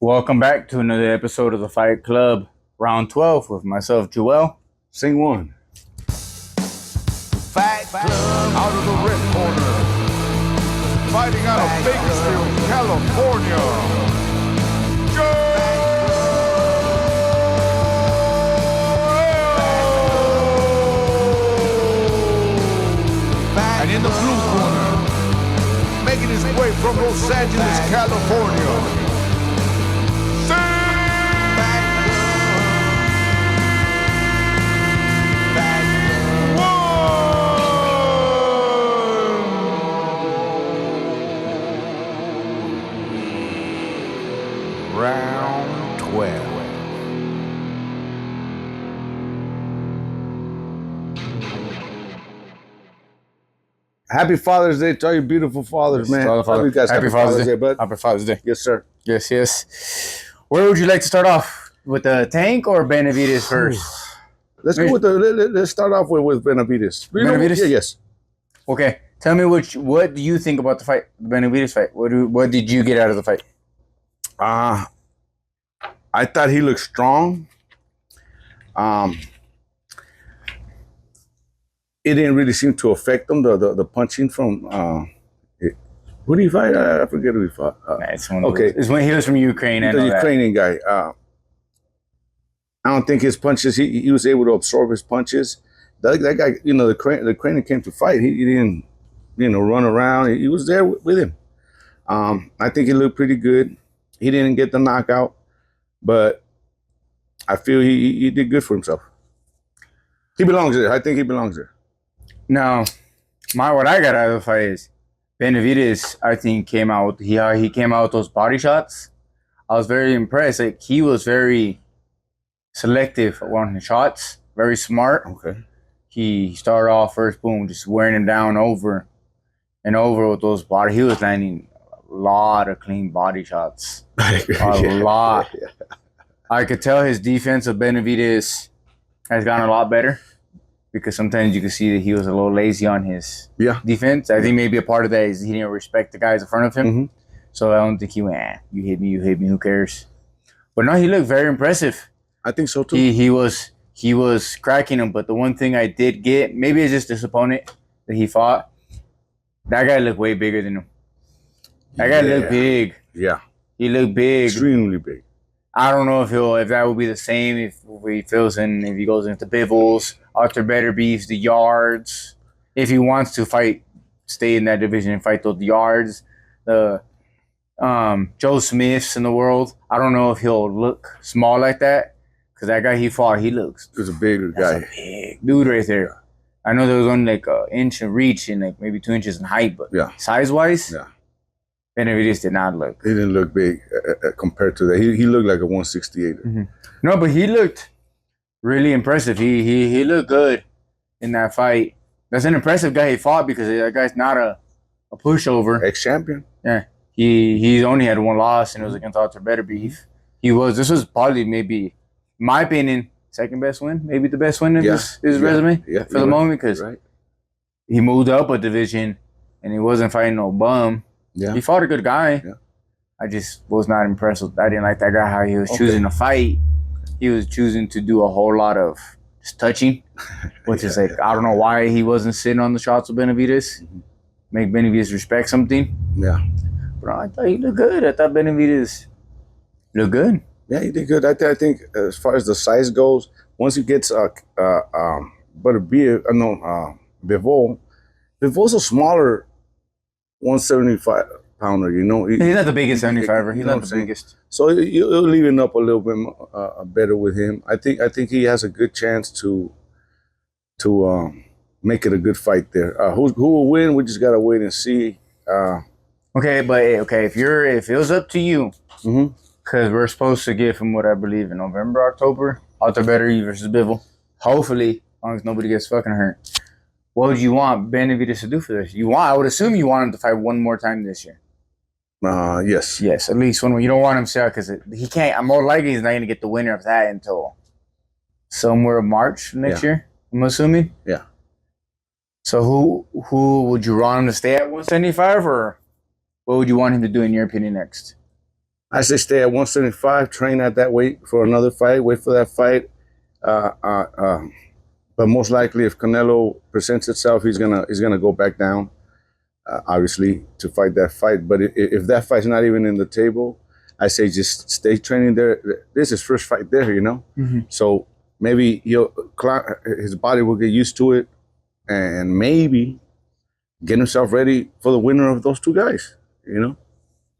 Welcome back to another episode of the Fight Club, round 12, with myself, Joel. Sing one. Fight Club out of the red corner. Fighting out of Bakersfield, California. And in the blue corner, making his way from Los Angeles, California. Round 12. Happy Father's Day to all you beautiful fathers, man. Happy Father's Day, bud. Happy Father's Day. Yes, sir. Yes. Where would you like to start off? With the Tank or Benavidez first? Let's go with let's start off with Benavidez. Benavidez? Yeah, yes. Okay. Tell me what do you think about the fight, the Benavidez fight? What did you get out of the fight? I thought he looked strong. It didn't really seem to affect him, the punching from who did he fight? I forget who he fought. It's when he was from Ukraine. The Ukrainian guy. I don't think his punches, he was able to absorb his punches. That guy, the Ukrainian came to fight. He didn't, run around. He was there with him. I think he looked pretty good. He didn't get the knockout, but I feel he did good for himself. He belongs there. I think he belongs there. Now, what I got out of the fight is Benavidez, I think, came out. He came out with those body shots. I was very impressed. Like, he was very selective on his shots. Very smart. Okay. He started off first, boom, just wearing him down over and over with those body. He was landing a lot of clean body shots. A lot. Yeah. I could tell his defense of Benavidez has gotten a lot better, because sometimes you can see that he was a little lazy on his defense. I think maybe a part of that is he didn't respect the guys in front of him. Mm-hmm. So I don't think he went, you hit me, who cares? But no, he looked very impressive. I think so too. He was cracking him, but the one thing I did get, maybe it's just this opponent that he fought, that guy looked way bigger than him. That guy looked big. Yeah. He looked big. Extremely big. I don't know if that would be the same if he goes into Bivels, Arthur Betterbeefs, the yards. If he wants to fight, stay in that division and fight those yards, the Joe Smiths in the world. I don't know if he'll look small like that, because that guy he fought, he looks. He's a bigger guy. A big dude right there. I know there was only like an inch in reach and like maybe 2 inches in height, but size wise, Benavidez did not look. He didn't look big compared to that. He looked like a 168. Mm-hmm. No, but he looked really impressive. He looked good in that fight. That's an impressive guy he fought, because that guy's not a pushover. Ex-champion. Yeah. He only had one loss, and it was against Arthur Betterbeef. This was probably, maybe, in my opinion, second best win, maybe the best win in his resume for the moment, because he moved up a division and he wasn't fighting no bum. Yeah. He fought a good guy. Yeah. I just was not impressed with. I didn't like that guy, how he was choosing to fight. He was choosing to do a whole lot of just touching, which is like, I don't know why he wasn't sitting on the shots with Benavidez. Mm-hmm. Make Benavidez respect something. Yeah. But I thought he looked good. I thought Benavidez looked good. Yeah, he did good. I think as far as the size goes, once he gets Bivol's a smaller 175 pounder, He's not the biggest 75er. He's not the biggest. So you'll even up a little bit better with him. I think he has a good chance to make it a good fight there. Who will win? We just gotta wait and see. If it was up to you, because we're supposed to get, from what I believe, in November, October, Arthur Betterbeef versus Bivol. Hopefully, as long as nobody gets fucking hurt. What would you want Benavidez to do for this? I would assume you want him to fight one more time this year. Yes. Yes, at least one more. You don't want him to, because he can't. I'm more likely he's not going to get the winner of that until somewhere in March next year, I'm assuming. Yeah. So who would you want him to stay at 175, or what would you want him to do in your opinion next? I say stay at 175, train at that weight for another fight, wait for that fight. But most likely, if Canelo presents itself, he's gonna go back down, obviously, to fight that fight. But if that fight's not even in the table, I say just stay training there. This is his first fight there, you know. Mm-hmm. So maybe his body will get used to it, and maybe get himself ready for the winner of those two guys, you know,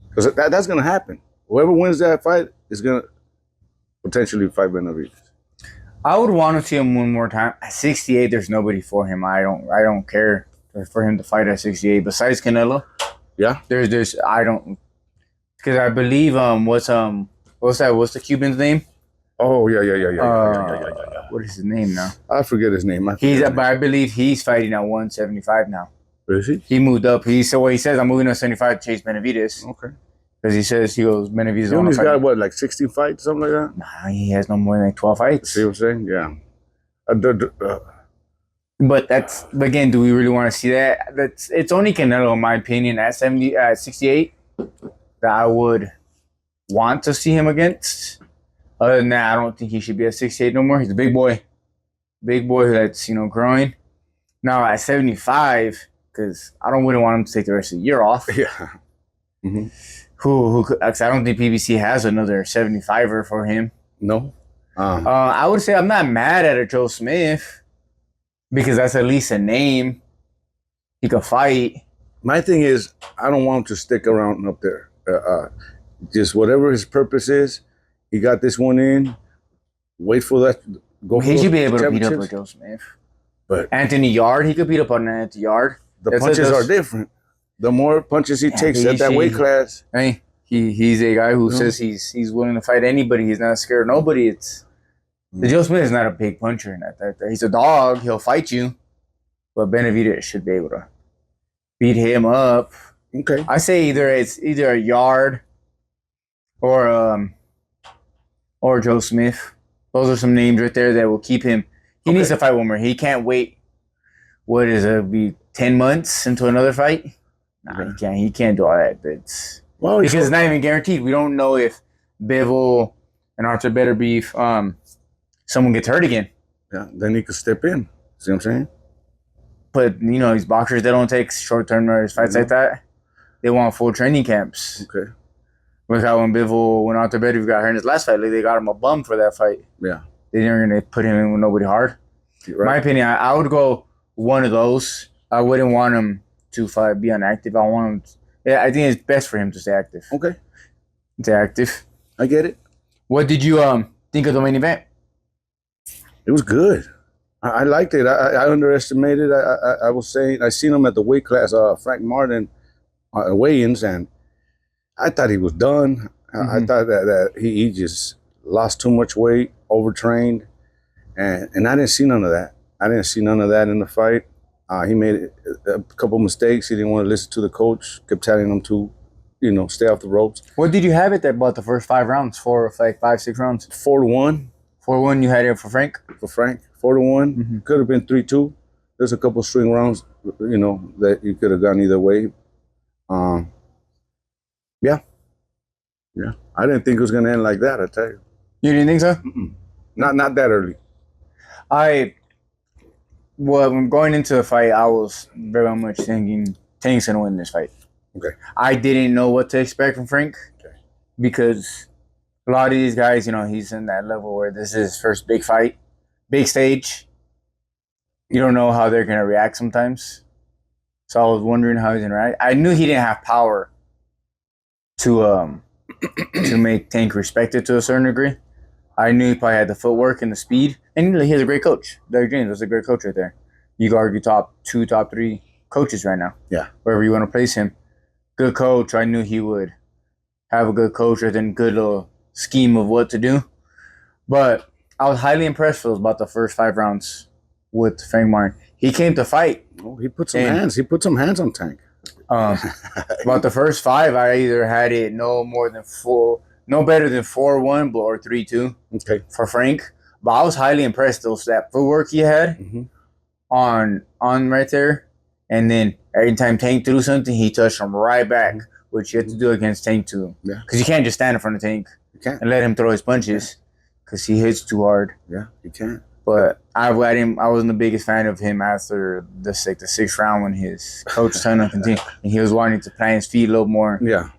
because that's gonna happen. Whoever wins that fight is gonna potentially fight Benavidez. I would want to see him one more time. At 68, there's nobody for him. I don't care for him to fight at 68. Besides Canelo, yeah, there's I don't, because I believe what's the Cuban's name? Oh yeah. What is his name now? I forget his name. But I believe he's fighting at 175 now. Is he? He moved up. He says I'm moving to 75 to chase Benavidez. Okay. Because he goes Benavidez. He only's got what, like 16 fights, something like that? Nah, he has no more than like 12 fights. See what I'm saying? Yeah. But that's, again, do we really want to see that? It's only Canelo, in my opinion, at 68 that I would want to see him against. Other than that, I don't think he should be at 68 no more. He's a big boy. Big boy that's, growing. Now at 75, because I wouldn't want him to take the rest of the year off. Yeah. Mm-hmm. Cause I don't think PBC has another 75er for him. No. I would say I'm not mad at a Joe Smith because that's at least a name. He could fight. My thing is, I don't want him to stick around up there. Just whatever his purpose is, he got this one in. Wait for that. He should be able to beat up a Joe Smith. But Anthony Yard, he could beat up on Anthony Yard. The punches are different. The more punches he takes at that weight class. Hey, he's a guy who says he's willing to fight anybody. He's not scared of nobody. The Joe Smith is not a big puncher. He's a dog. He'll fight you. But Benavidez should be able to beat him up. Okay. I say it's either a Yard or Joe Smith. Those are some names right there that will keep him. He needs to fight one more. He can't wait. What is it? Be 10 months into another fight? Nah, he can't. He can't do all that. Because it's not even guaranteed. We don't know if Bivol and Arthur Beterbiev, someone gets hurt again. Yeah, then he could step in. See what I'm saying? But these boxers, they don't take short-term fights like that. They want full training camps. Okay. Look how when Arthur Beterbiev got hurt in his last fight, they got him a bum for that fight. Yeah. They didn't really put him in with nobody hard. Right. In my opinion, I would go one of those. I wouldn't want him to be inactive. I want him. I think it's best for him to stay active. Okay. Stay active. I get it. What did you think of the main event? It was good. I liked it. I underestimated. I was saying I seen him at the weight class, Frank Martin weigh-ins, and I thought he was done. Mm-hmm. I thought that he just lost too much weight, overtrained, and I didn't see none of that. I didn't see none of that in the fight. He made a couple mistakes. He didn't want to listen to the coach. Kept telling him to, stay off the ropes. What did you have it there about the first 5 rounds? 5-6 rounds? 4-1. 4-1. You had it for Frank. 4-1. Mm-hmm. Could have been 3-2. There's a couple swing rounds, that you could have gone either way. Yeah. I didn't think it was gonna end like that. I tell you. You didn't think so? Mm-mm. Not that early. When going into the fight, I was very much thinking Tank's gonna win this fight. Okay. I didn't know what to expect from Frank. Okay. Because a lot of these guys, he's in that level where this is his first big fight, big stage. You don't know how they're gonna react sometimes. So I was wondering how he's gonna react. I knew he didn't have power to make Tank respected to a certain degree. I knew he probably had the footwork and the speed. And he has a great coach. Derek James was a great coach right there. You could argue top 2, top 3 coaches right now. Yeah. Wherever you want to place him. Good coach. I knew he would have a good coach and then good little scheme of what to do. But I was highly impressed about the first 5 rounds with Frank Martin. He came to fight. Oh, he put some hands. He put some hands on Tank. About the first 5, I either had it no better than 4-1 or 3-2. Okay. For Frank. But I was highly impressed that footwork he had on right there. And then every time Tank threw something, he touched him right back which you have to do against Tank too. Yeah. Because you can't just stand in front of Tank and let him throw his punches because he hits too hard. Yeah, you can't. But I wasn't the biggest fan of him after the sixth round when his coach turned on continue and he was wanting to plant his feet a little more. Yeah.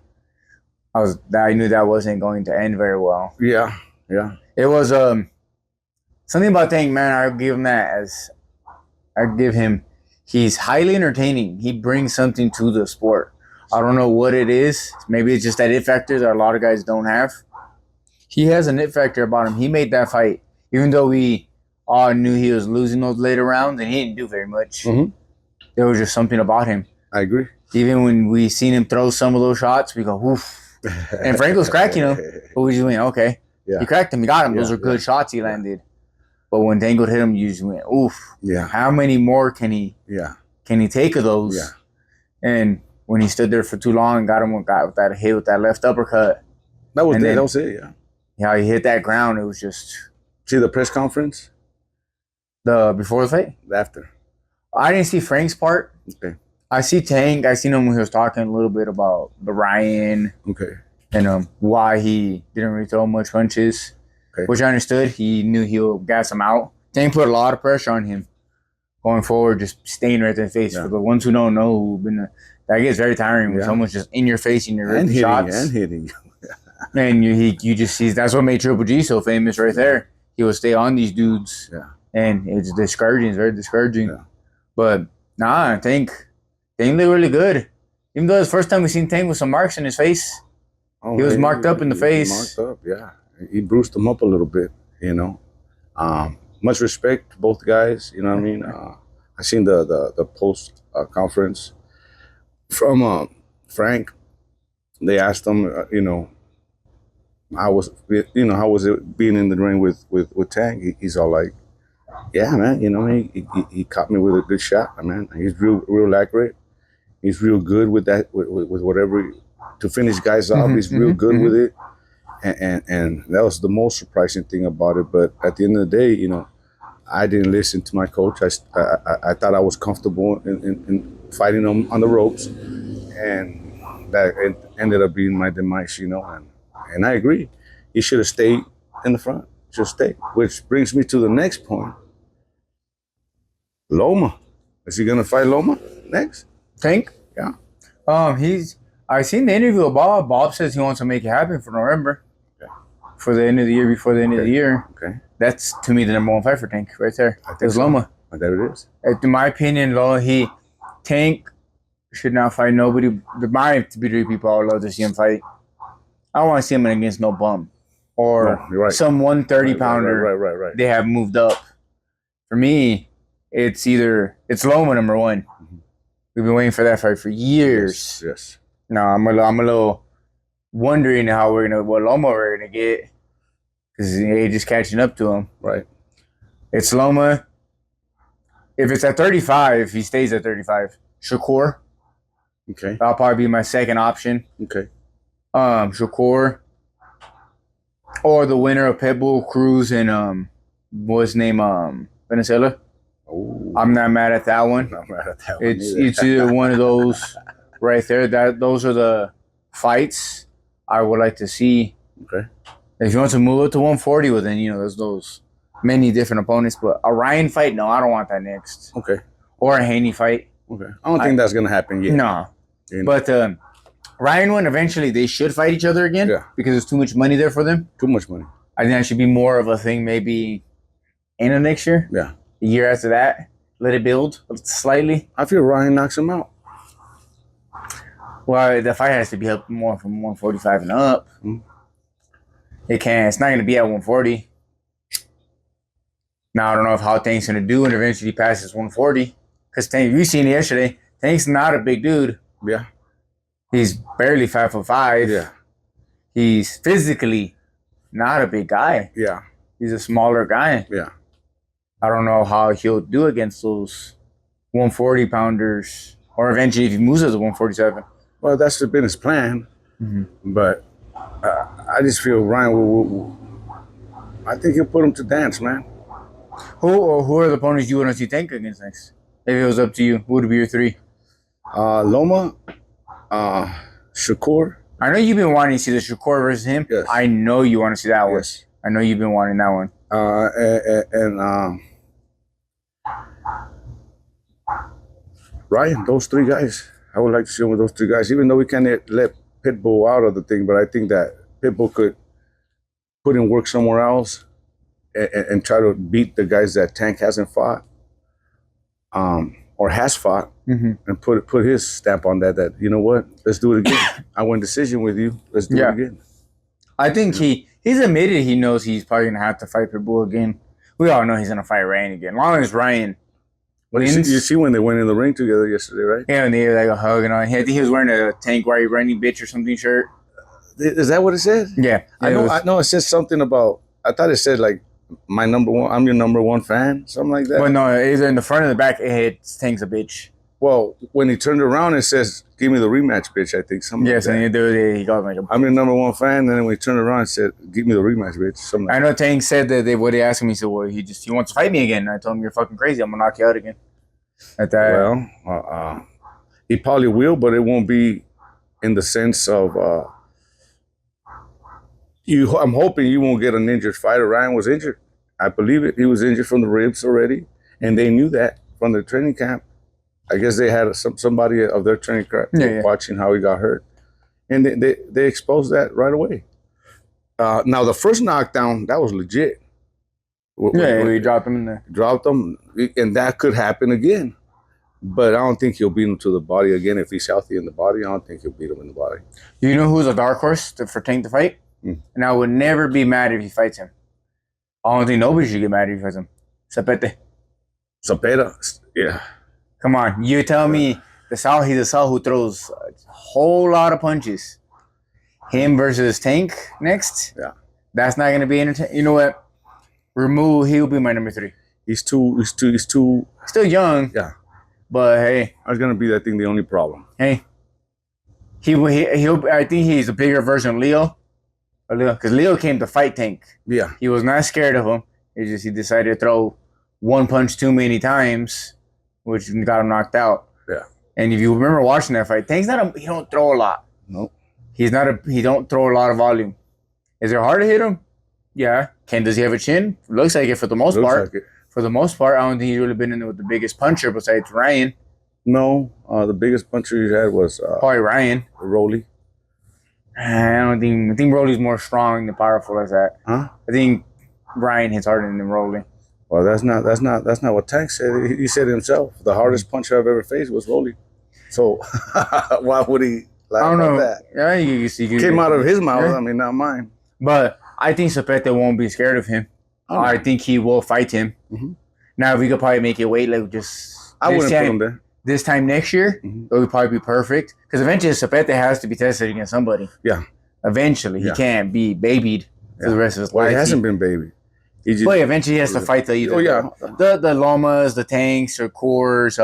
I knew that wasn't going to end very well. Yeah. Yeah. It was something about Tank, man. I give him he's highly entertaining. He brings something to the sport. I don't know what it is. Maybe it's just that it factor that a lot of guys don't have. He has an it factor about him. He made that fight, even though we all knew he was losing those later rounds, and he didn't do very much. Mm-hmm. There was just something about him. I agree. Even when we seen him throw some of those shots, we go, oof. And Franco's cracking him, but we just went, okay. Yeah. He cracked him. He got him. Those are good shots he landed. But when Dangle hit him, you just went, oof. Yeah. How many more can he take of those? Yeah. And when he stood there for too long and got with that hit with that left uppercut. That was it, yeah. Yeah, he hit that ground. It was just. See the press conference? Before the fight? After. I didn't see Frank's part. Okay. I see Tank. I seen him when he was talking a little bit about the Ryan. Okay. And why he didn't really throw much punches. Okay. Which I understood. He knew he'll gas him out. Tank put a lot of pressure on him going forward, just staying right in the face. Yeah. For the ones who don't know, that gets very tiring when someone's just in your face and you're hitting shots. And hitting. And you just see that's what made Triple G so famous right there. He would stay on these dudes. Yeah. And it's discouraging. It's very discouraging. Yeah. But I think Tank looked really good. Even though it's the first time we seen Tank with some marks in his face. Oh, he was marked up in the face. Marked up, yeah. He bruised him up a little bit, Much respect to both guys, you know what I mean? I seen the post conference from Frank. They asked him, how was it being in the ring with Tank? He's all like, yeah, man, he caught me with a good shot, man. He's real accurate. He's real good with that, with whatever to finish guys off. He's real good with it. And that was the most surprising thing about it. But at the end of the day, I didn't listen to my coach. I thought I was comfortable in fighting him on the ropes. And that ended up being my demise, And I agree. He should have stayed in the front. Should stay. Which brings me to the next point. Loma. Is he going to fight Loma next? Tank? Yeah. I seen the interview with Bob. Bob says he wants to make it happen for November. Okay. For the end of the year, before the end of the year. Okay. That's, to me, the number one fight for Tank right there. It's Loma. There it is. In my opinion, Tank should not fight nobody. My three people I would love to see him fight. I don't want to see him against no bum. Or some 130-pounder right. They have moved up. For me, it's Loma number one. Mm-hmm. We've been waiting for that fight for years. Yes. No, I'm a little wondering what Loma we're gonna get, because he's just catching up to him. Right. It's Loma. If it's at 35, he stays at 35. Shakur. Okay. That'll probably be my second option. Okay. Shakur. Or the winner of Pitbull, Cruz, and what's his name? Venezuela. Oh. I'm not mad at that one. Not mad at that one. It's either one of those right there. Those are the fights I would like to see. Okay. If you want to move it to 140, well then there's those many different opponents. But a Ryan fight, no, I don't want that next. Okay. Or a Haney fight. Okay. I don't think that's gonna happen yet. No. But Ryan one, eventually they should fight each other again. Yeah. Because there's too much money there for them. Too much money. I think that should be more of a thing maybe end of next year. Yeah. The year after that. Let it build slightly. I feel Ryan knocks him out. Well, the fight has to be up more from 145 and up. Mm-hmm. It can't. It's not going to be at 140. Now, I don't know how Tank's going to do and eventually passes 140. Because we've seen it yesterday. Tank's not a big dude. Yeah. He's barely 5'5". Yeah. He's physically not a big guy. Yeah. He's a smaller guy. Yeah. I don't know how he'll do against those 140-pounders. Or eventually if he moves as a 147. Well, that's been his plan. Mm-hmm. But I just feel Ryan I think he'll put him to dance, man. Who are the opponents you want to see Tank against next? If it was up to you, who would be your three? Loma, Shakur. I know you've been wanting to see the Shakur versus him. Yes. I know you want to see that one. Yes. I know you've been wanting that one. Ryan, those three guys. I would like to see him with those three guys, even though we can't let Pitbull out of the thing. But I think that Pitbull could put in work somewhere else and try to beat the guys that Tank hasn't fought, or has fought, and put his stamp on that. That, you know what? Let's do it again. I won decision with you. Let's do it again. I think he's admitted he knows he's probably gonna have to fight Pitbull again. We all know he's gonna fight Ryan again. As long as Ryan wins. You see when they went in the ring together yesterday, right? Yeah, and they were like a hug and all. I think he was wearing a Tank "Why you running, bitch" or something shirt. Is that what it said? Yeah, I know. It said something about. I thought it said like my number one. I'm your number one fan, something like that. Well, no, either in the front or the back. It had Tank's a bitch. Well, when he turned around, it says, "Give me the rematch, bitch." I think something. Yes, like and he got like a. I'm your number one fan, and then when he turned around, and said, "Give me the rematch, bitch." Something. Like I know Tank said that they asked him. He said, "Well, he wants to fight me again." And I told him, "You're fucking crazy. I'm gonna knock you out again." At that. Well, he probably will, but it won't be in the sense of you. I'm hoping you won't get an injured fighter. Ryan was injured. I believe it. He was injured from the ribs already, and they knew that from the training camp. I guess they had somebody of their training camp watching how he got hurt, and they exposed that right away. Now the first knockdown, that was legit. When he dropped him in there. Dropped him, and that could happen again. But I don't think he'll beat him to the body again. If he's healthy in the body, I don't think he'll beat him in the body. You know who's a dark horse for Tank to fight? And I would never be mad if he fights him. I don't think nobody should get mad if he fights him. Zapata, yeah. Come on, you tell me he's a Saul who throws a whole lot of punches. Him versus Tank next? Yeah. That's not going to be entertaining. You know what? He'll be my number 3. He's too still young. Yeah. But hey, I was gonna be, I think, the only problem. Hey, he'll. I think he's a bigger version of Leo, because Leo came to fight Tank. Yeah. He was not scared of him. It's just he decided to throw one punch too many times, which got him knocked out. Yeah. And if you remember watching that fight, Tank's he don't throw a lot. Nope. He don't throw a lot of volume. Is it hard to hit him? Yeah. Does he have a chin? Looks like it for the most part. Like for the most part, I don't think he's really been in there with the biggest puncher besides Ryan. No, the biggest puncher he had was probably Ryan. Rolly. I think Rolly's more strong and powerful as that. Huh? I think Ryan hits harder than Rolly. Well, that's not what Tank said. He said himself, the hardest puncher I've ever faced was Rolly. So why would he lie about that? Yeah, you came out of his mouth. Yeah. I mean, not mine. But I think Zapata won't be scared of him. Oh. I think he will fight him. Mm-hmm. Now, we could probably make it wait like just. I wouldn't put him there. This time next year, it would probably be perfect. Because eventually, Zapata has to be tested against somebody. Yeah. Eventually. He can't be babied for the rest of his life. He hasn't been babied. But eventually, he has to fight the the Lomas, the Tanks, or Coors,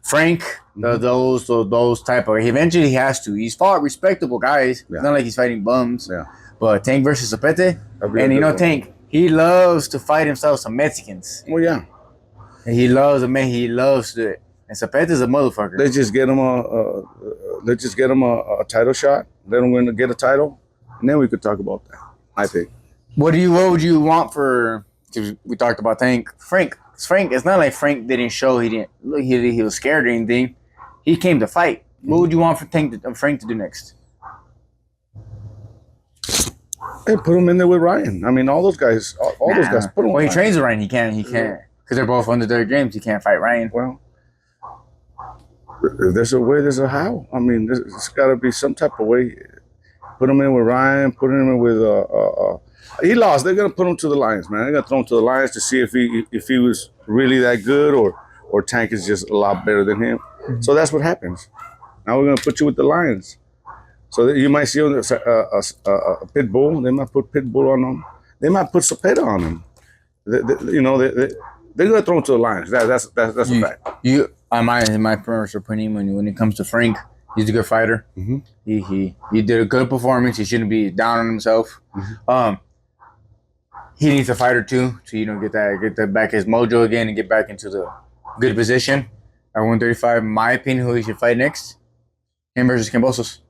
Frank, those type of. Eventually, he has to. He's fought respectable guys. Yeah. It's not like he's fighting bums. Yeah. But Tank versus Zapata, and Tank, he loves to fight himself some Mexicans. Oh yeah, and he loves to do it. And Zapata's a motherfucker. Let's just get him a title shot. Let him win to get a title, and then we could talk about that. I think. What would you want for? Because we talked about Tank, Frank. It's not like Frank didn't show he was scared or anything. He came to fight. What would you want for Frank to do next? Hey, put him in there with Ryan. I mean, all those guys. Those guys. Put him. Well, he trains with Ryan. He can't. Because they're both under their games. He can't fight Ryan. Well, if there's a way, there's a how. I mean, there's got to be some type of way. Put him in with Ryan. Put him in with. He lost. They're gonna put him to the Lions, man. They're gonna throw him to the Lions to see if he was really that good or Tank is just a lot better than him. Mm-hmm. So that's what happens. Now we're gonna put you with the Lions. So that you might see a Pitbull. They might put Pitbull on him. They might put Zapata on him. They're gonna throw him to the Lions. That's a fact. In my personal opinion, when it comes to Frank, he's a good fighter. Mm-hmm. He did a good performance. He shouldn't be down on himself. Mm-hmm. He needs a fighter too to get that back his mojo again and get back into the good position. At 135, in my opinion, who he should fight next? Him versus Kambosos.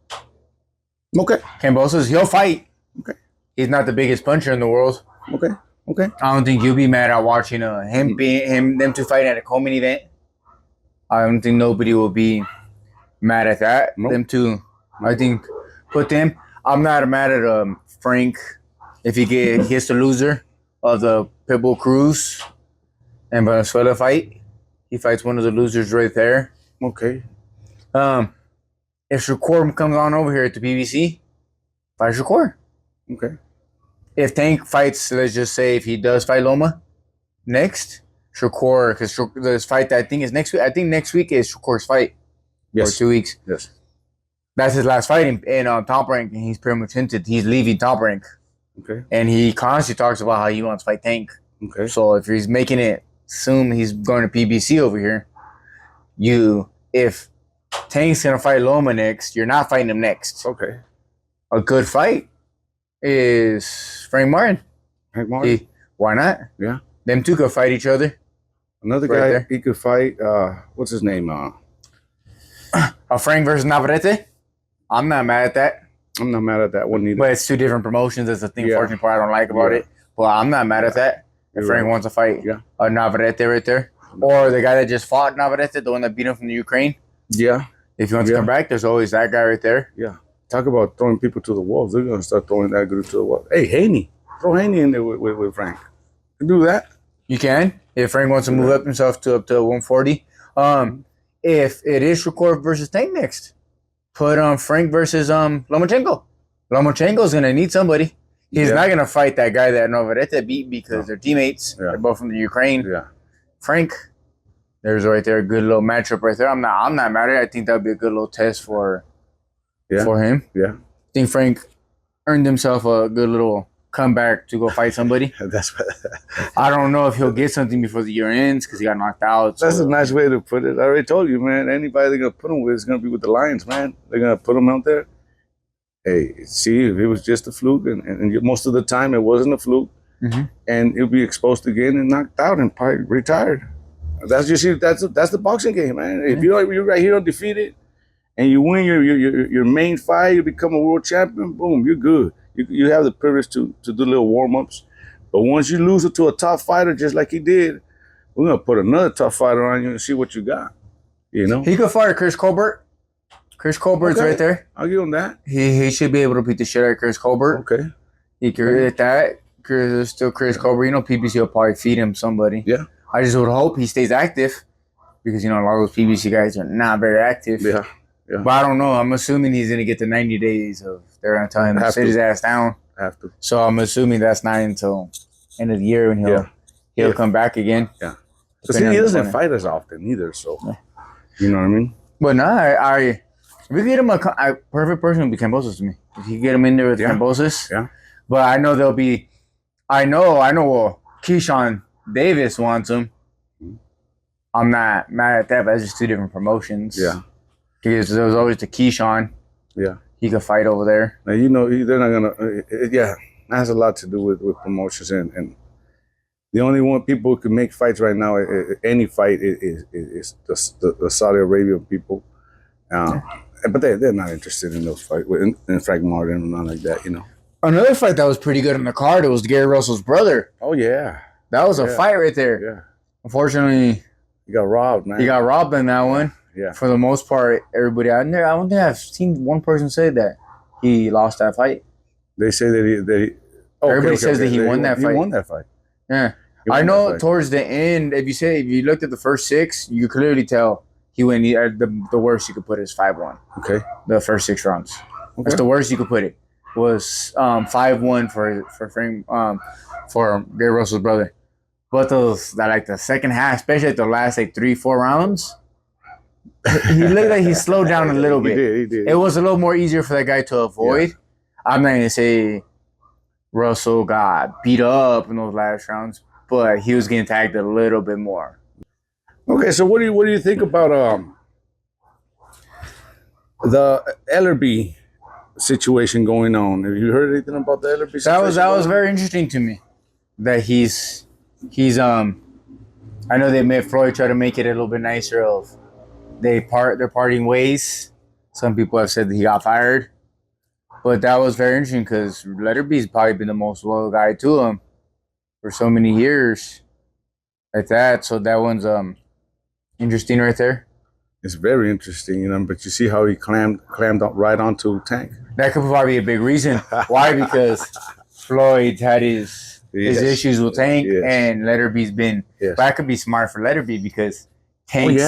Okay. Kambosos, he'll fight. Okay. He's not the biggest puncher in the world. Okay. Okay. I don't think you'll be mad at watching them two fight at a co-main event. I don't think nobody will be mad at that. Nope. Them two, I think, put them. I'm not mad at Frank if he gets the loser of the Pitbull Cruz and Venezuela fight. He fights one of the losers right there. Okay. If Shakur comes on over here at the PBC, fight Shakur. Okay. If Tank fights, let's just say if he does fight Loma next, Shakur, because this fight that I think is next week. I think next week is Shakur's fight. Yes. Or 2 weeks. Yes. That's his last fight in Top Rank, and he's pretty much hinted he's leaving Top Rank. Okay. And he constantly talks about how he wants to fight Tank. Okay. So if he's making it assume he's going to PBC over here, if Tank's gonna fight Loma next, you're not fighting him next. Okay. A good fight is Frank Martin. Frank Martin. Why not? Yeah. Them two could fight each other. Another Right guy there. he could fight. What's his name? Frank versus Navarrete. I'm not mad at that. I'm not mad at that one either. But it's two different promotions. That's the thing, Yeah. fortunately, part I don't like about Yeah. it. But I'm not mad at that. If You're Frank right. wants to fight Yeah. Navarrete right there. Or the guy that just fought Navarrete, the one that beat him from the Ukraine. Yeah. If he wants to come back, there's always that guy right there. Yeah. Talk about throwing people to the walls. They're gonna start throwing that group to the wall. Hey, Haney. Throw Haney in there with Frank. You do that. You can. If Frank wants to move up himself to up to 140. If it is Shakur versus Tank next, put Frank versus Lomachenko. Lomachenko's gonna need somebody. He's not gonna fight that guy that Navarrete beat because they're teammates. Yeah. They're both from the Ukraine. Yeah. Frank, there's right there a good little matchup right there. I'm not mad at it. I think that'd be a good little test for him. Yeah. I think Frank earned himself a good little comeback to go fight somebody. That's I don't know if he'll get something before the year ends because he got knocked out. a nice way to put it. I already told you, man. Anybody they're gonna put him with is gonna be with the Lions, man. They're gonna put him out there. Hey, see if it was just a fluke, and most of the time it wasn't a fluke, and he'll be exposed again and knocked out and probably retired. That's the boxing game, man. If you're right here undefeated and you win your main fight, you become a world champion. Boom, you're good. You have the privilege to do little warm ups, but once you lose it to a tough fighter, just like he did, we're gonna put another tough fighter on you and see what you got. You know, He could fight Chris Colbert. Chris Colbert's right there. I'll give him that. He should be able to beat the shit out of Chris Colbert. Okay. He could hit that. Chris is still Chris Colbert. You know, PBC will probably feed him somebody. Yeah. I just would hope he stays active because, you know, a lot of those PBC guys are not very active. Yeah. Yeah. But I don't know. I'm assuming he's going to get the 90 days of they're going to tell him to Have sit to. his ass down. Have to. So I'm assuming that's not until end of the year when he'll come back again. Yeah. Because he doesn't fight as often either. So, you know what I mean? But no, if we get him a perfect person would be Kambosos to me. If you get him in there with Kambosos. Yeah. But I know there'll be, I know Keyshawn Davis wants him. I'm not mad at that, but it's just two different promotions. Yeah. Because there was always the Keyshawn. Yeah. He could fight over there. Now, you know, they're not going to, that has a lot to do with promotions. And the only one people who can make fights right now, any fight, is the Saudi Arabian people. But they're not interested in those fights, in Frank Martin and none like that, you know. Another fight that was pretty good on the card, it was Gary Russell's brother. Oh, yeah. That was a fight right there. Yeah. Unfortunately, He got robbed, man. he got robbed in that one. Yeah. For the most part, everybody out there, I don't think I've seen one person say that he lost that fight. They say that he Everybody says that he won that fight. He won that fight. Yeah. He won I know that fight. towards the end, if you looked at the first six, you could clearly tell he went the worst you could put it is 5-1. Okay. The first 6 rounds. Okay. That's the worst you could put it. Was 5-1 for Gary Russell's brother. But the second half, especially the last 3-4 rounds, he looked like he slowed down a little bit. He did. It was a little more easier for that guy to avoid. Yeah. I'm not gonna say Russell got beat up in those last rounds, but he was getting tagged a little bit more. Okay, so what do you think about the Ellerby situation going on? Have you heard anything about the Ellerby situation? That was very interesting to me. That he's I know they made Floyd try to make it a little bit nicer of they're parting ways. Some people have said that he got fired. But that was very interesting because Letterby's probably been the most loyal guy to him for so many years, like that. So that one's interesting right there. It's very interesting, you know. But you see how he clammed up right onto Tank. That could probably be a big reason. Why? Because Floyd had his issues with Tank, and Letterby's been. But that could be smart for Letterby because Tank.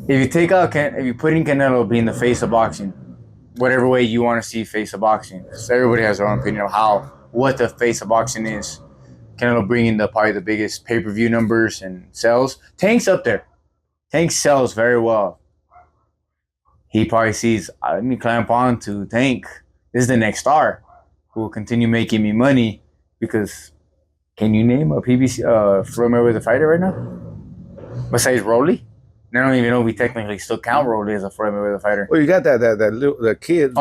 If you put in Canelo being the face of boxing, whatever way you want to see face of boxing, because everybody has their own opinion of what the face of boxing is. Canelo bringing probably the biggest pay-per-view numbers and sales. Tank's up there. Tank sells very well. He probably sees, let me clamp on to Tank. This is the next star who will continue making me money because can you name a PBC Floyd Mayweather fighter right now? Besides Rolly? I don't even know if we technically still count Rolly as a Floyd Mayweather fighter. Well, you got the kid.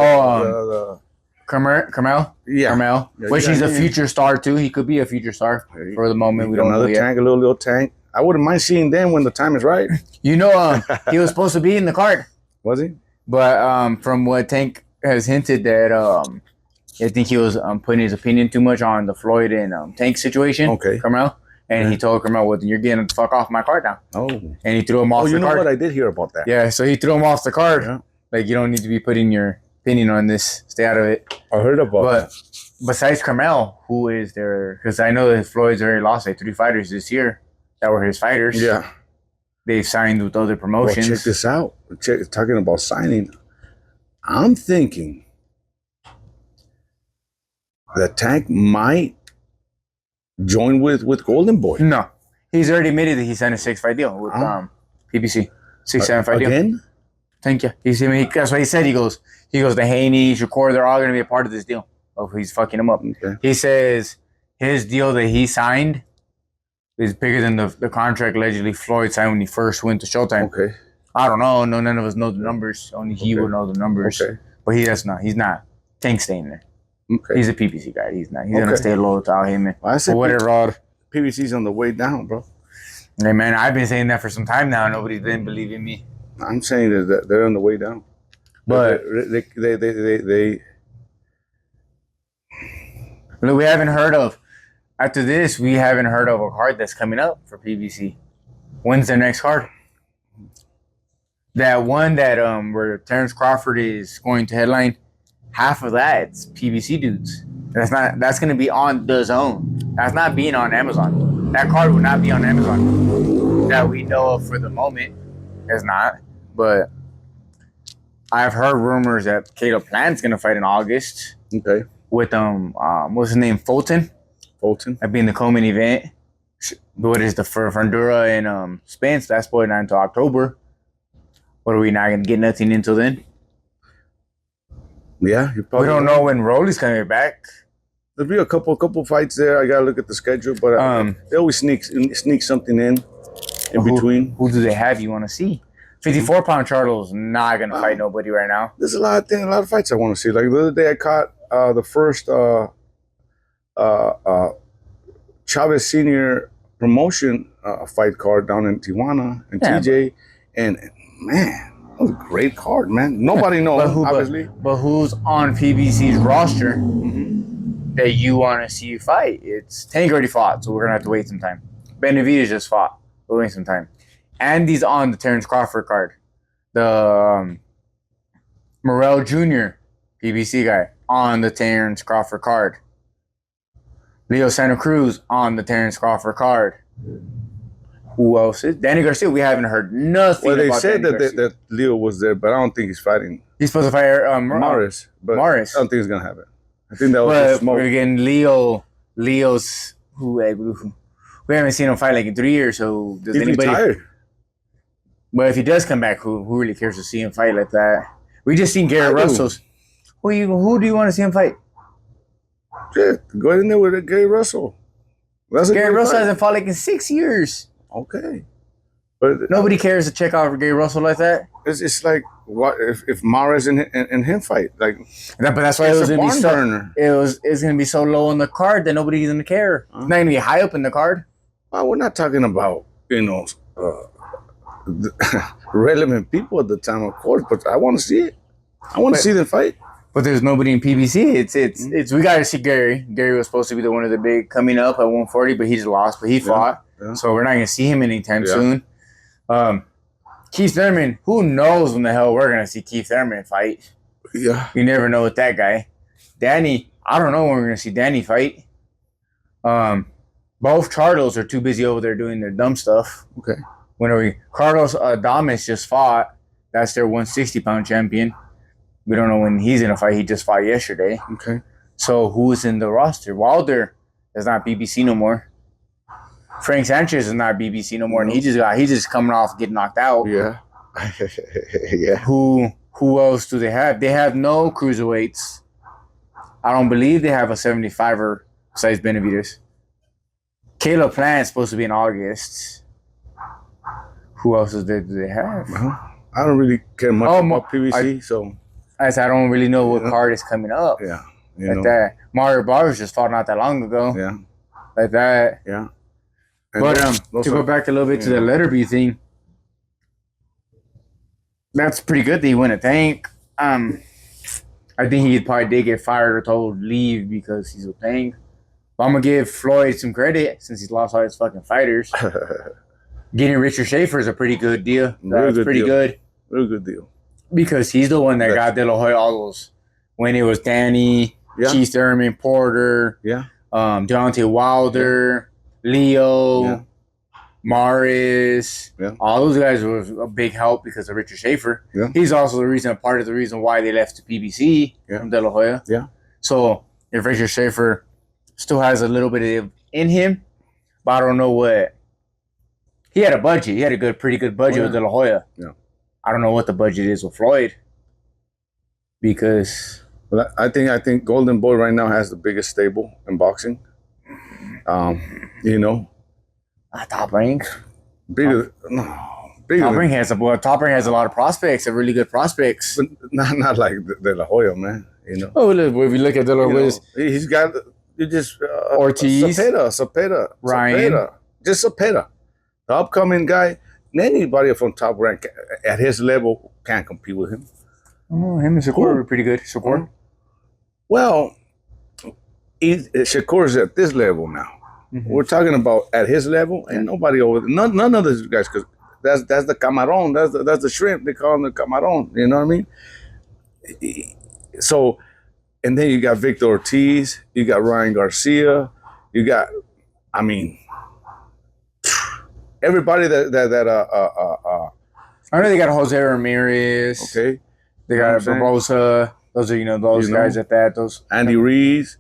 Carmel? Yeah. Carmel. Which he's a future star too. He could be a future star for the moment. We don't know yet. Tank, a little Tank. I wouldn't mind seeing them when the time is right. You know, he was supposed to be in the card. Was he? But from what Tank has hinted that I think he was putting his opinion too much on the Floyd and Tank situation. Okay. Carmel. And he told Carmel, well, you're getting the fuck off my card now. Oh. And he threw him off the card. You know what? I did hear about that. Yeah, so he threw him off the card. Yeah. Like, you don't need to be putting your opinion on this. Stay out of it. I heard about that. But besides Carmel, who is there? Because I know that Floyd's already lost like 3 fighters this year that were his fighters. Yeah. They've signed with other promotions. Well, check this out. Talking about signing, I'm thinking that Tank might join with Golden Boy. No. He's already admitted that he signed a 6-fight deal with PBC. 6-7 fight deal. Again? Thank you. That's what he said. He goes, the Haney, Shakur, they're all going to be a part of this deal. Oh, he's fucking him up. Okay. He says his deal that he signed is bigger than the contract allegedly Floyd signed when he first went to Showtime. Okay. I don't know. No, none of us know the numbers. Only he would know the numbers. Okay. But he's not. Tank's staying there. Okay. He's a PBC guy. He's not. He's going to stay loyal to Al Heyman. Well, I said whatever. PBC's on the way down, bro. Hey, man, I've been saying that for some time now. Nobody's been believing me. I'm saying that they're on the way down. But they look, we haven't heard of, after this, we haven't heard of a card that's coming up for PBC. When's their next card? That one that where Terrence Crawford is going to headline, half of that, it's PBC dudes. That's going to be on the Zone. That's not being on Amazon. That card will not be on Amazon. That we know of for the moment. It's not. But I've heard rumors that Caleb Plant's going to fight in August. Okay. With what's his name? Fulton. That being the co-main event. What is the for Honduras and Spence? That's going on until October. What are we not going to get nothing until then? Yeah, we don't know when Rolly's coming back. There'll be a couple fights there. I gotta look at the schedule, but they always sneak something in between. Who do they have you want to see? 54-pound Charlo's not gonna fight nobody right now. There's a lot of fights I want to see. Like the other day, I caught the first Chavez Senior promotion fight card down in Tijuana and TJ, and man. That was a great card, man. Nobody knows, obviously. But who's on PBC's roster that you want to see you fight? It's Tank already fought, so we're going to have to wait some time. Benavidez just fought. We'll wait some time. Andy's on the Terrence Crawford card. The Morrell Jr., PBC guy, on the Terrence Crawford card. Leo Santa Cruz on the Terrence Crawford card. Who else is Danny Garcia? We haven't heard nothing. Well, they said that Leo was there, but I don't think he's fighting. He's supposed to fight Morris, but Morris. I don't think it's gonna happen. I think that was smoke. We're getting Leo's who we haven't seen him fight like in 3 years. So does anybody? Retired. But if he does come back, who really cares to see him fight like that? We just seen Gary Russell's. Who do you want to see him fight? Yeah, go in there with Gary Russell. Gary Russell hasn't fought like in 6 years. Okay, but nobody cares to check out Gary Russell like that. It's like what if Mares and him fight like that? But that's why it was gonna be so. It's gonna be so low on the card that nobody's gonna care. It's not gonna be high up in the card. Well, we're not talking about relevant people at the time, of course, but I want to see it. I want to see them fight. But there's nobody in PBC. It's we got to see Gary. Gary was supposed to be the one of the big coming up at 140, but he just lost. But he fought, so we're not gonna see him anytime soon. Keith Thurman. Who knows when the hell we're gonna see Keith Thurman fight? Yeah, you never know with that guy. Danny. I don't know when we're gonna see Danny fight. Both Charlos are too busy over there doing their dumb stuff. Okay. Carlos Adames just fought. That's their 160-pound champion. We don't know when he's going to fight. He just fought yesterday. Okay. So who's in the roster? Wilder is not BBC no more. Frank Sanchez is not BBC no more, and he's just coming off getting knocked out. Yeah. Yeah. Who else do they have? They have no cruiserweights. I don't believe they have a 75er besides Benavidez. Caleb Plant's supposed to be in August. Who else do they have? I don't really care much about PBC, so I don't really know what card is coming up. Yeah. That. Mario Barrios just fought not that long ago. Yeah. Like that. Yeah. But to go back a little bit to the Letterby thing, that's pretty good that he won a tank. I think he probably did get fired or told leave because he's a tank. But I'm going to give Floyd some credit since he's lost all his fucking fighters. Getting Richard Schaefer is a pretty good deal. That's pretty good. Real good deal. Because he's the one that got De La Hoya all those. When it was Danny, Keith Thurman, Porter, Deontay Wilder, Leo, Morris. All those guys was a big help because of Richard Schaefer. He's also part of the reason why they left to PBC from De La Hoya. So if Richard Schaefer still has a little bit in him, but I don't know what. He had a budget. He had a pretty good budget with De La Hoya. I don't know what the budget is with Floyd. Because I think Golden Boy right now has the biggest stable in boxing. Top Rank. Bigger. Top Rank has a lot of prospects, really good prospects. But not like De La Hoya, man. Oh, look, if you look at De La Hoya, he's got Ortiz, Cepeda, Ryan, just Cepeda. The upcoming guy, anybody from Top Rank at his level can't compete with him. Oh, him and Shakur were pretty good. Shakur? Well, Shakur's at this level now. We're talking about at his level, and nobody over there. None of these guys, because that's the camarón, that's the shrimp. They call him the camarón. You know what I mean? So, and then you got Victor Ortiz, you got Ryan Garcia, you got, everybody that I know they got Jose Ramirez. Okay. They got Barbosa. Those are, those guys at that. Those Andy Rees,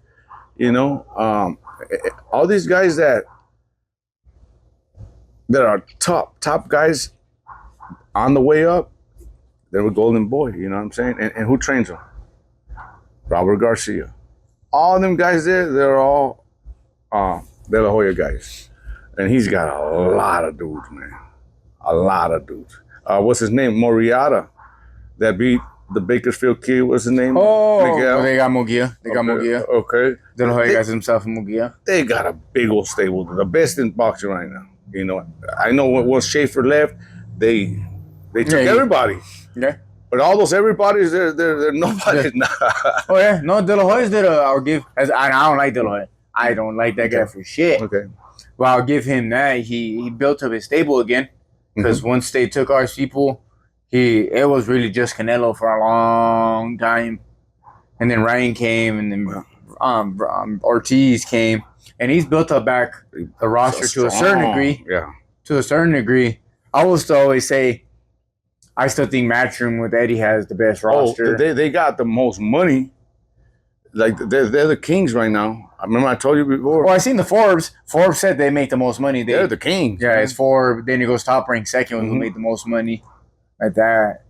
all these guys that are top guys on the way up, they were Golden Boy, you know what I'm saying? And who trains them? Robert Garcia. All them guys there, they're all De La Hoya guys. And he's got a lot of dudes, man. A lot of dudes. What's his name? Moriata. That beat the Bakersfield kid. What's his name? Miguel. They got Mugia. Okay. De La Hoya got himself in Mugia. They got a big old stable. The best in boxing right now. I know once Schaefer left, they took everybody. Yeah. But all those everybody's, they're nobody now. Oh yeah, no, De La Hoya's did I'll give. I don't like De La Hoya. I don't like that guy for shit. Okay. Well, I'll give him that. He built up his stable again because once they took our people, it was really just Canelo for a long time, and then Ryan came, and then Ortiz came, and he's built up back the roster to a certain degree. Yeah. To a certain degree, I will still always say, I still think Matchroom with Eddie has the best roster. They got the most money. Like they're the kings right now. I remember I told you before. Well, I seen the Forbes. Forbes said they make the most money. They're the kings. Yeah, it's Forbes. Then it goes Top Rank second, who made the most money, like that.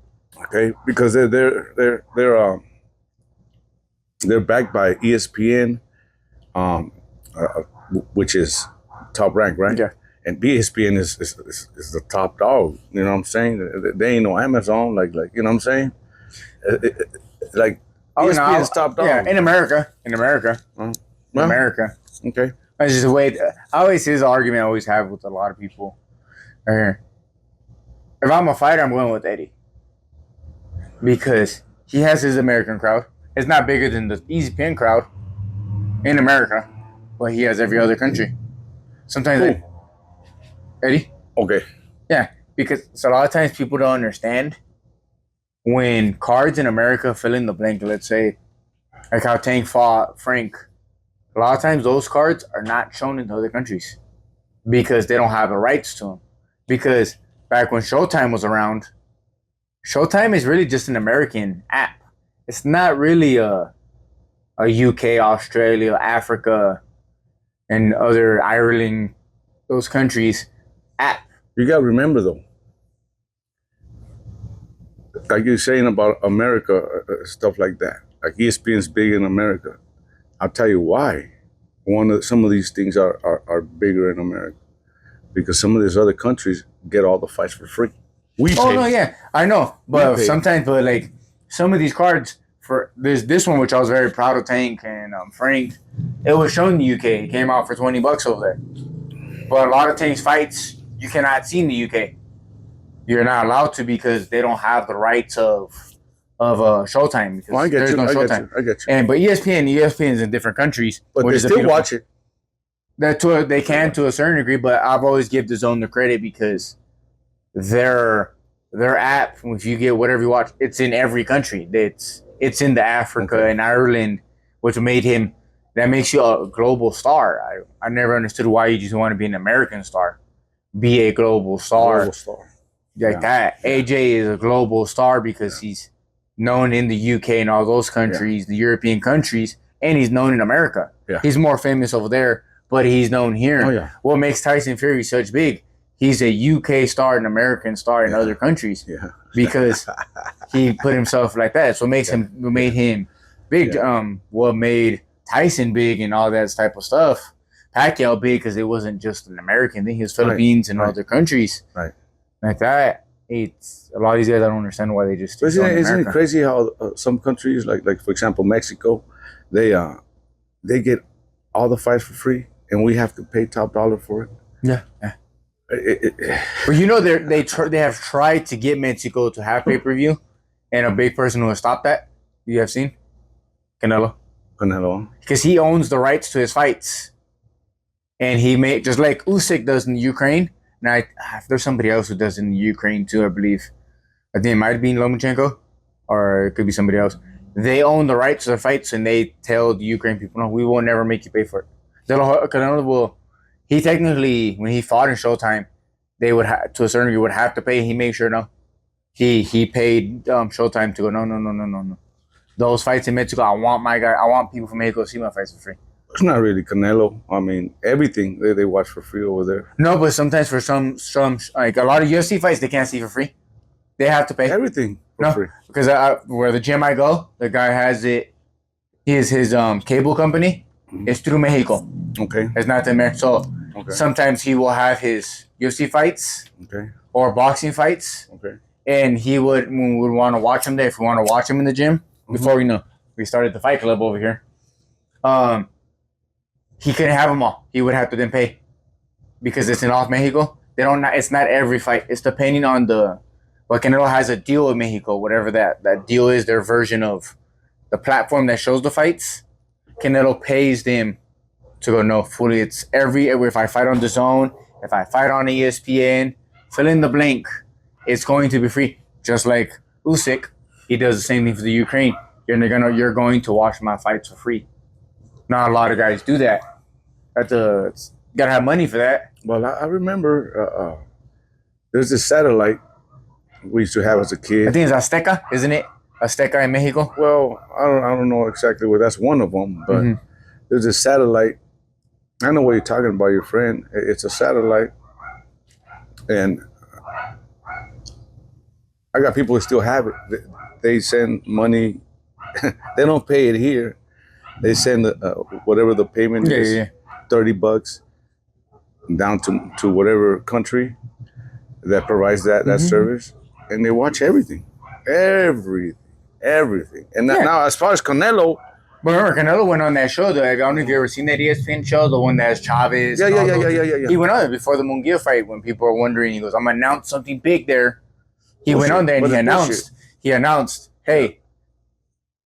Okay, because they're backed by ESPN, which is Top Rank, right? Yeah. And ESPN is the top dog. You know what I'm saying? They ain't no Amazon. Like you know what I'm saying? Like ESPN is top dog. Yeah, in America. America. Okay. That's just the way. I always his argument I always have with a lot of people. Right here. If I'm a fighter, I'm going with Eddie because he has his American crowd. It's not bigger than the ESPN crowd in America, but he has every other country. Sometimes, Eddie? Okay. Yeah, because a lot of times people don't understand when cards in America fill in the blank, let's say, like how Tank fought Frank. A lot of times those cards are not shown in other countries because they don't have the rights to them. Because back when Showtime was around, Showtime is really just an American app. It's not really a UK, Australia, Africa, and other Ireland, those countries app. You got to remember, though, like you're saying about America, stuff like that. Like ESPN's big in America. I'll tell you why. Some of these things are bigger in America because some of these other countries get all the fights for free. No, yeah, I know, but sometimes, like some of these cards for this one, which I was very proud of, Tank and Frank, it was shown in the UK. It came out for $20 over there, but a lot of Tank's fights you cannot see in the UK. You're not allowed to because they don't have the rights of Showtime. Because I get you. No Showtime. I get you. But ESPN is in different countries, but they still watch it. They can to a certain degree, but I've always give the Zone the credit because their app, if you get whatever you watch, it's in every country. It's in the Africa and Ireland, which that makes you a global star. I never understood why you just want to be an American star. Be a global star. That. AJ is a global star because he's known in the UK and all those countries, the European countries, and he's known in America. Yeah. He's more famous over there, but he's known here. Oh, yeah. What makes Tyson Fury such big? He's a UK star, an American star in other countries. Yeah. Because he put himself like that. So what made him big. Yeah. What made Tyson big and all that type of stuff. Pacquiao big because it wasn't just an American thing. He was Philippines and other countries. Right. Like that. It's a lot of these guys. I don't understand why they just. Isn't it crazy how some countries, like for example Mexico, they get all the fights for free, and we have to pay top dollar for it. Yeah. But you know they have tried to get Mexico to have pay-per-view, and a big person who has stopped that. You have seen Canelo, because he owns the rights to his fights, and he made just like Usyk does in Ukraine. Now, there's somebody else who does in Ukraine too, I believe. I think it might be Lomachenko, or it could be somebody else. They own the rights to their fights, and they tell the Ukraine people, no, we will never make you pay for it. Canelo will. He technically, when he fought in Showtime, they would to a certain degree would have to pay. He made sure no. He paid Showtime to go, no. Those fights in Mexico, I want people from Mexico to see my fights for free. It's not really Canelo. I mean, everything they watch for free over there. No, but sometimes for some like a lot of UFC fights, they can't see for free. They have to pay everything for free. Because where the gym I go, the guy has it. His cable company. It's through Mexico. Okay. It's not the American. So sometimes he will have his UFC fights. Or boxing fights. And we would want to watch him there. If we want to watch him in the gym before we started the fight club over here. He couldn't have them all. He would have to then pay because it's in off Mexico. It's not every fight. It's depending on what Canelo has a deal with Mexico, whatever that deal is, their version of the platform that shows the fights. Canelo pays them to go no fully. It's if I fight on the Zone, if I fight on ESPN, fill in the blank. It's going to be free. Just like Usyk, he does the same thing for the Ukraine. You're going to watch my fights for free. Not a lot of guys do that. You gotta have money for that. Well, I remember there's this satellite we used to have as a kid. I think it's Azteca, isn't it? Azteca in Mexico. Well, I don't know exactly where that's one of them, but there's a satellite. I know what you're talking about, your friend. It's a satellite, and I got people who still have it. They send money. They don't pay it here. They send whatever the payment is, $30 down to whatever country that provides that service, and they watch everything. And now, as far as Canelo, but remember, Canelo went on that show. I don't know if you ever seen that ESPN show, the one that has Chavez. Yeah. He went on it before the Munguia fight when people were wondering. He goes, "I'm gonna announce something big there." He went on there and he announced, "Hey,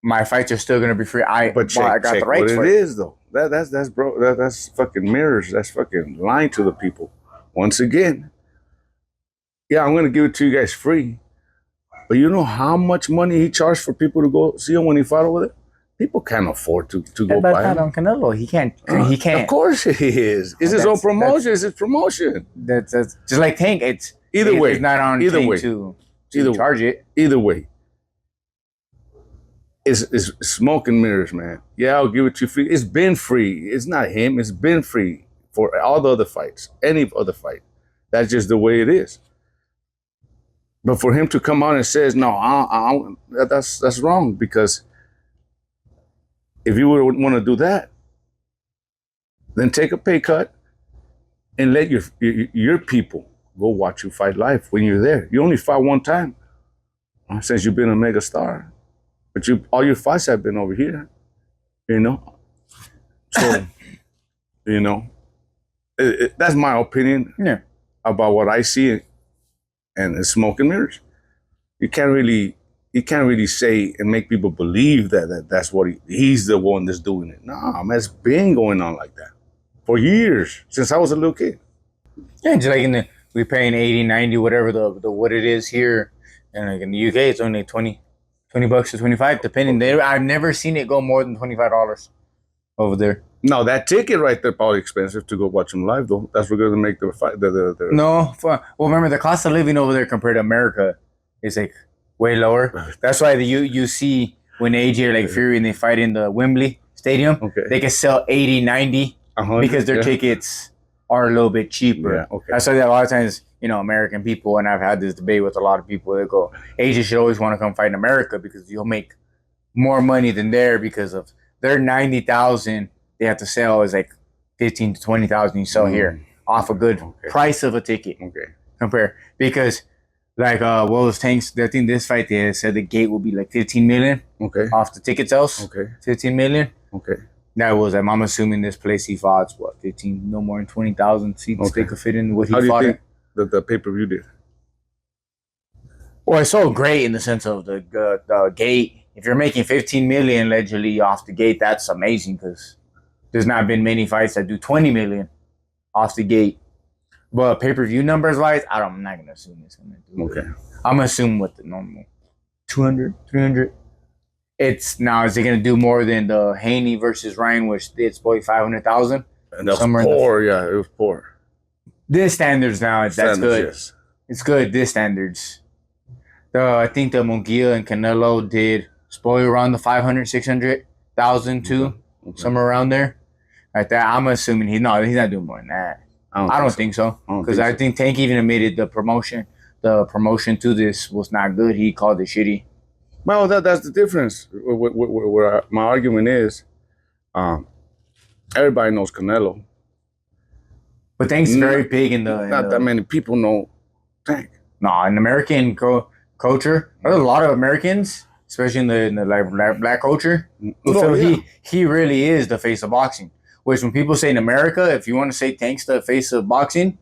my fights are still gonna be free. I got the rights for it. Is though. That's bro. That's fucking mirrors. That's fucking lying to the people. Once again, yeah, I'm gonna give it to you guys free. But you know how much money he charged for people to go see him when he fought over there? People can't afford to go buy him. On Canelo, he can't. He can't. Of course he is. It's his own promotion. It's his promotion. That's just like Tank. It's either way. It's not on Tank to charge it. Either way. It's smoke and mirrors, man. Yeah, I'll give it to you free. It's been free. It's not him. It's been free for all the other fights. Any other fight. That's just the way it is. But for him to come out and says, no, that's wrong, because if you would want to do that, then take a pay cut and let your people go watch you fight live when you're there. You only fought one time since you've been a mega star, but all your fights have been over here, you know. So, you know, that's my opinion about what I see, and it's smoke and mirrors. You can't really say and make people believe that's what he's the one that's doing it. Nah, man, it's been going on like that for years, since I was a little kid. Yeah, just like we're paying 80, 90, whatever the what it is here, and like in the UK, it's only $20 to 25, depending. I've never seen it go more than $25 over there. No, that ticket right there probably expensive to go watch them live, though. That's what's going to make the fight. No, well, remember the cost of living over there compared to America is like way lower. That's why you see when AJ or like Fury and they fight in the Wembley Stadium, they can sell 80, 90 because their tickets are a little bit cheaper. Yeah, That's why a lot of times, you know, American people, and I've had this debate with a lot of people, they go, AJ should always want to come fight in America because you'll make more money than there, because of their 90,000 they have to sell is like 15 to 20,000 you sell here off a good price of a ticket. Compare, because like what was Tank's, I think this fight they said the gate will be like 15 million off the ticket sales. 15 million. That was, I'm assuming this place he fought what 15, no more than 20,000 seats they could fit in what he fought. How do you think the pay-per-view did? Well, it's so great in the sense of the gate. If you're making 15 million allegedly off the gate, that's amazing, because there's not been many fights that do 20 million off the gate. But pay-per-view numbers wise, I'm not gonna assume it's gonna do it. I'm gonna assume what the normal 200, 300. It's now, is it gonna do more than the Haney versus Ryan, which it's probably 500,000? And that was poor, it was poor. This standards now, that's good. Yes. It's good, this standards. I think the Munguia and Canelo did probably around the 500, 600,000 too, somewhere around there. Like that, I'm assuming he's not doing more than that. I don't think so, because I think Tank even admitted the promotion to this was not good. He called it shitty. Well, that's the difference. Where my argument is, everybody knows Canelo, but Tank's very big in the. Not that many people know Tank. No, in American culture, there's a lot of Americans, especially in the like black culture, who feel he really is the face of boxing. Which when people say in America, if you want to say Tank's the face of boxing,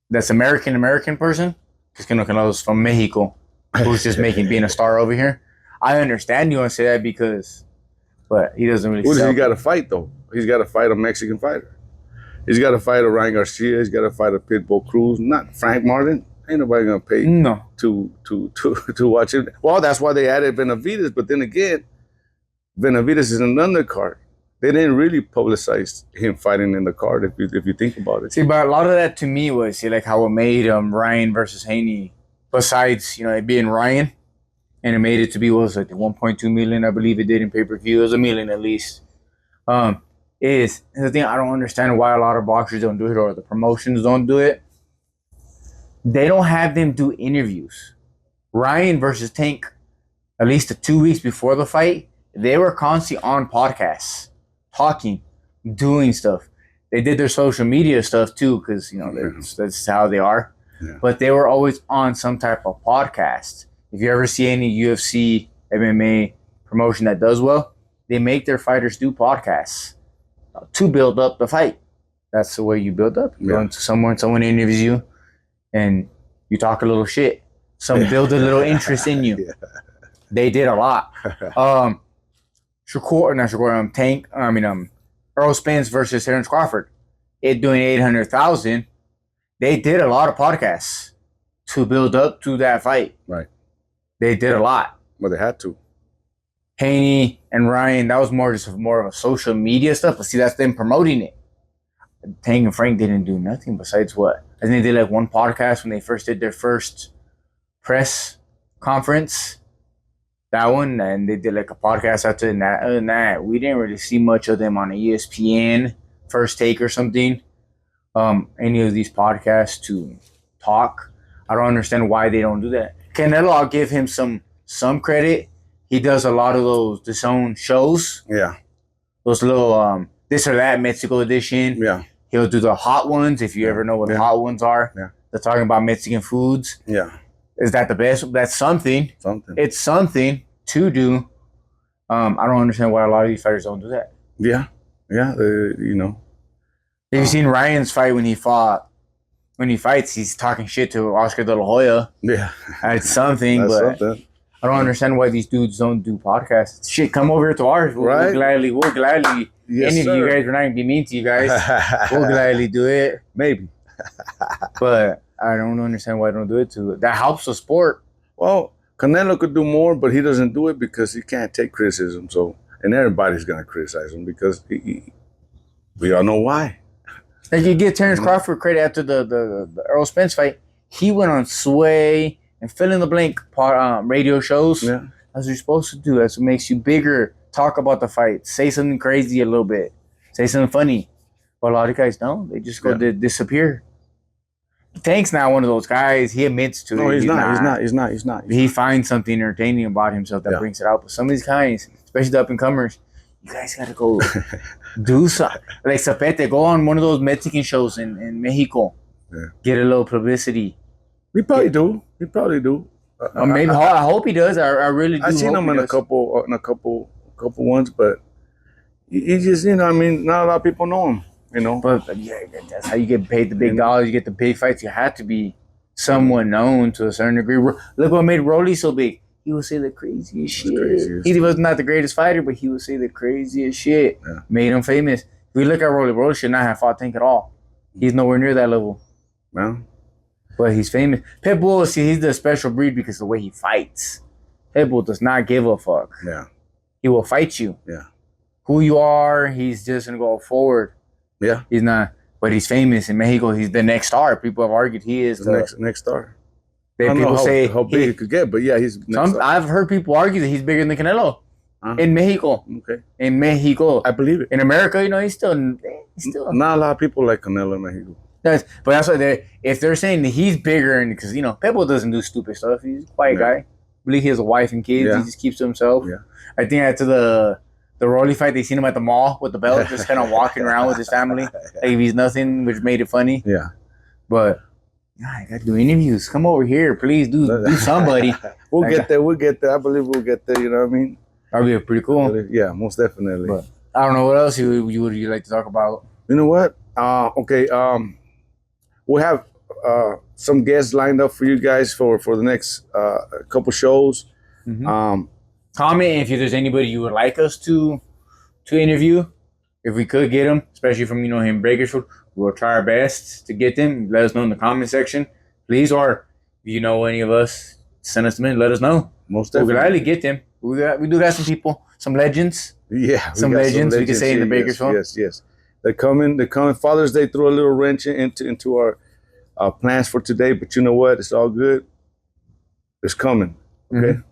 that's American person, because Canelo's from Mexico, who's just being a star over here. I understand you want to say that but he doesn't really. Who does he got to fight though? He's got to fight a Mexican fighter. He's got to fight a Ryan Garcia. He's got to fight a Pitbull Cruz. Not Frank Martin. Ain't nobody gonna pay to watch it. Well, that's why they added Benavidez. But then again, Benavidez is an undercard. They didn't really publicize him fighting in the card, if you think about it. See, but a lot of that to me was like how it made Ryan versus Haney. Besides, it being Ryan, and it made it to be, what was it, 1.2 million, I believe it did in pay-per-view. It was $1 million at least. Is the thing, I don't understand why a lot of boxers don't do it, or the promotions don't do it. They don't have them do interviews. Ryan versus Tank, at least the 2 weeks before the fight, they were constantly on podcasts, talking, doing stuff. They did their social media stuff too, because that's how they are. Yeah. But they were always on some type of podcast. If you ever see any UFC, MMA promotion that does well, they make their fighters do podcasts to build up the fight. That's the way you build up. You go into someone interviews you, and you talk a little shit. Some build a little interest in you. They did a lot. Earl Spence versus Terrence Crawford. It doing 800,000. They did a lot of podcasts to build up to that fight. Right. They did a lot. Well, they had to. Haney and Ryan, that was more of a social media stuff. But see, that's them promoting it. Tank and Frank didn't do nothing besides what? I think they did like one podcast when they first did their first press conference. That one, and they did like a podcast after that. Other than that, we didn't really see much of them on ESPN, First Take or something. Any of these podcasts to talk. I don't understand why they don't do that. Canelo, I'll give him some credit. He does a lot of those DAZN shows. Yeah. Those little this or that Mexico edition. Yeah. He'll do the hot ones if you ever know what the hot ones are. Yeah. They're talking about Mexican foods. Yeah. Is that the best? That's something. Something. It's something to do. I don't understand why a lot of these fighters don't do that. Yeah. Yeah. You know. Have you seen Ryan's fight when he fought? When he fights, he's talking shit to Oscar De La Hoya. Yeah. That's something, but something. I don't understand why these dudes don't do podcasts. Shit, come over here to ours. We'll gladly yes, any sir. of you guys, we're not going to be mean to you guys. We'll gladly do it. Maybe. But I don't understand why I don't do it too. That helps the sport. Well, Canelo could do more, but he doesn't do it because he can't take criticism. So, and everybody's going to criticize him because we all know why. Like you give Terrence Crawford credit after the Earl Spence fight. He went on Sway and fill in the blank radio shows. Yeah. That's what you're supposed to do. That's what makes you bigger. Talk about the fight. Say something crazy a little bit. Say something funny. But a lot of guys don't. They just go to disappear. Tank's not one of those guys. He admits to it. No, he's not. He finds something entertaining about himself that brings it out. But some of these guys, especially the up-and-comers, you guys got to go do something. Like Zapete, go on one of those Mexican shows in Mexico. Yeah. Get a little publicity. We probably do. Maybe I hope he does. I really do. I've seen him in a couple ones, but he just, you know, I mean, not a lot of people know him, you know. But yeah, that's how you get paid the big dollars. You get the big fights. You have to be someone known to a certain degree. Look what made Rolly so big. He would say the craziest shit. He was not the greatest fighter, but he would say the craziest shit. Yeah. Made him famous. If we look at Rolly should not have fought Tank at all. He's nowhere near that level. Man. But he's famous. Pitbull, see, he's the special breed because of the way he fights. Pitbull does not give a fuck. Yeah. He will fight you. Yeah. Who you are, he's just going to go forward. Yeah. He's not, but he's famous in Mexico. He's the next star. People have argued he is the next star. I don't know how big he could get, but yeah, he's next star. I've heard people argue that he's bigger than Canelo in Mexico. Okay. In Mexico. I believe it. In America, you know, he's still not a lot of people like Canelo in Mexico. But that's why if they're saying that he's bigger, and because you know Pitbull doesn't do stupid stuff, he's a quiet guy. I believe he has a wife and kids. He just keeps to himself. Yeah. I think after the Rolly fight, they seen him at the mall with the belt, just kind of walking around with his family, like if he's nothing, which made it funny. Yeah. But I got to do interviews. Come over here, please. Do somebody. We'll get there. I believe we'll get there. You know what I mean? That'd be pretty cool. Yeah, most definitely. But I don't know what else you would like to talk about. You know what? Okay. We'll have some guests lined up for you guys for the next couple shows. Mm-hmm. Comment if there's anybody you would like us to interview. If we could get them, especially from him Bakersfield, we'll try our best to get them. Let us know in the comment section, please. Or if you know any of us, send us them in. Let us know. Most definitely. We'll gladly get them. We do got some people, some legends. Yeah, some legends we can say in the Bakersfield. Yes. They're coming. Father's Day threw a little wrench into our plans for today, but you know what? It's all good. It's coming. Okay. Mm-hmm.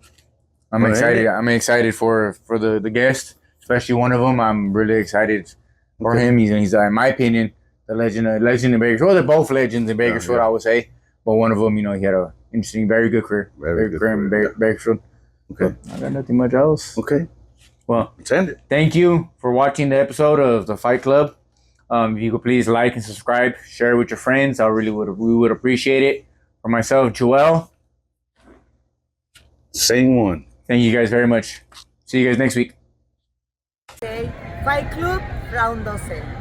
I'm excited. I'm excited for the guest, especially one of them. I'm really excited for him. He's in my opinion, the legend in Bakersfield. Well, they're both legends in Bakersfield, I would say. But one of them, he had a interesting, very good career. Very good career in Bakersfield. Okay. I got nothing much else. Okay. Well, send it. Thank you for watching the episode of the Fight Club. If you could please like and subscribe, share it with your friends. We would appreciate it. For myself, Joel. Same one. Thank you guys very much. See you guys next week. Fight Club, round 12.